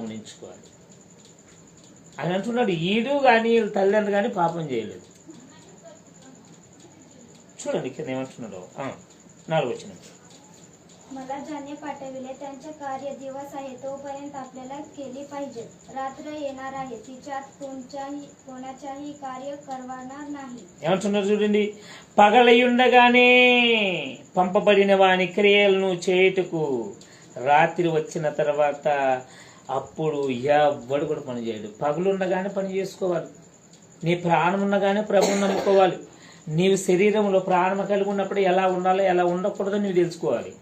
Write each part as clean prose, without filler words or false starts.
గమనించుకోవాలి. ఆయన అంటున్నాడు, ఈడు కానీ తల్లిదండ్రులు కానీ పాపం చేయలేదు. చూడండి కింద ఏమంటున్నాడు, 4వ वचन. मला ज्याने पाठविले त्यांचे कार्य दिवस आहे तोपर्यंत आपल्याला केली पाहिजे. रात्र येणार आहे तिच्यात कोणाच्याही कार्य करवणार नाही. ఏమంటున్నారు చూడండి, పగలయుండగానే పంపబడిన వాని క్రియలను చేయుటకు రాత్రి వచ్చిన తర్వాత అప్పుడు ఎవ్వడు కూడా పని చేయడు. పగలుండగానే పని చేసుకోవాలి. నీ ప్రాణం ఉండగానే ప్రభువుని నమ్ముకోవాలి. నీవు శరీరంలో ప్రాణం కలిగి ఉన్నప్పుడు ఎలా ఉండాలో ఎలా ఉండకూడదో నీవు తెలుసుకోవాలి.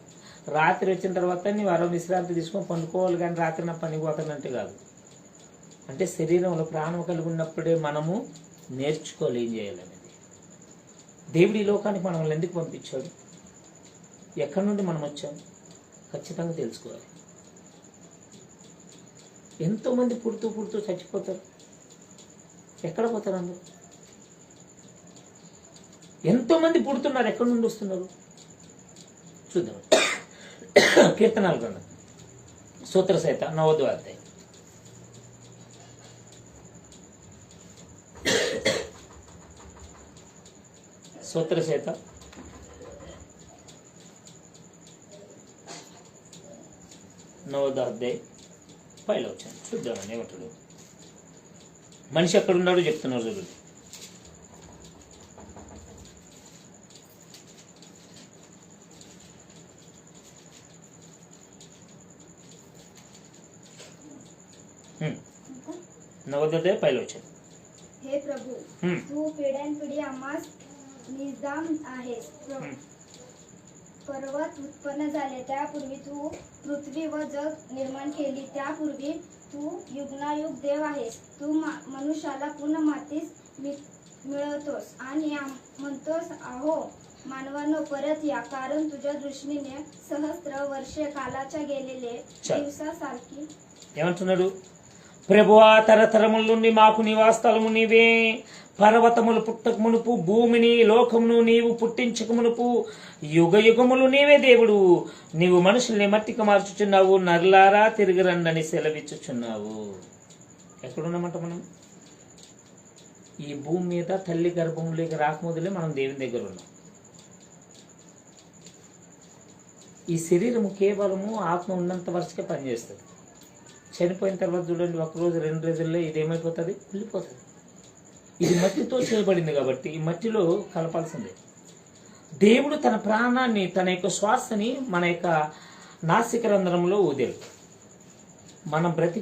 రాత్రి వచ్చిన తర్వాత నీవు విశ్రాంతి తీసుకొని పండుకోవాలి, కానీ రాత్రి నా పనికి పోతానంటే కాదు. అంటే శరీరంలో ప్రాణం కలిగి ఉన్నప్పుడే మనము నేర్చుకోవాలి ఏం చేయాలనేది. దేవుడి ఈ లోకానికి మనల్ని ఎందుకు పంపించాడు, ఎక్కడి నుండి మనం వచ్చాము ఖచ్చితంగా తెలుసుకోవాలి. ఎంతోమంది పుడుతూ చచ్చిపోతారు. ఎక్కడ పోతారు అందరూ? ఎంతోమంది పుడుతున్నారు, ఎక్కడి నుండి వస్తున్నారు చూద్దాం. కీర్తనాల గ్రంథం సూత్రసహిత 9వ అధ్యాయం. సూత్రసహిత 9వ అధ్యాయం 5వ వచనం చూద్దామని ఏమంటాడు. మనిషి ఎక్కడున్నాడో చెప్తున్నారు చూడండి. नवोदय 5వ वचन. हे प्रभू, तू पिढ्यानपिढी आम्हास निजाम आहेस. पर्वत उत्पन्न झाले त्यापूर्वी तू पृथ्वी व जग निर्माण केली. त्यापूर्वी तू युगनायुग देव आहेस. तू मनुष्याला पुन्हा मातीस मिळवतोस आणि म्हणतोस, अहो मानवानो परत या, कारण तुझ्या दृष्टीने सहस्त्र वर्षे कालाच्या गेलेले दिवसासारखी. ఏమంటున్నాడు? ప్రభువా, తరతరముల నుండి మాకు నివాసస్థలము నీవే. పర్వతములు పుట్టక మునుపు భూమిని లోకమును నీవు పుట్టించక మునుపు యుగ యుగములు నీవే దేవుడు. నీవు మనుషుల్ని మట్టికి మార్చుచున్నావు, నరులారా తిరిగి రండని సెలవిచ్చుచున్నావు. ఎక్కడున్నామంట మనం? ఈ భూమి మీద తల్లి గర్భంలోకి రాకముదలే మనం దేవుని దగ్గర ఉన్నాం. ఈ శరీరము కేవలము ఆత్మ ఉన్నంత వరకే పనిచేస్తుంది. చనిపోయిన తర్వాత చూడండి, 1 రోజు 2 రోజుల్లో ఇదేమైపోతుంది, వెళ్ళిపోతుంది. ఇది మట్టితో చేయబడింది కాబట్టి ఈ మట్టిలో కలపాల్సిందే. దేవుడు తన ప్రాణాన్ని, తన యొక్క శ్వాసని మన యొక్క నాసిక రంధ్రంలో ఊదాడు. మనం బ్రతి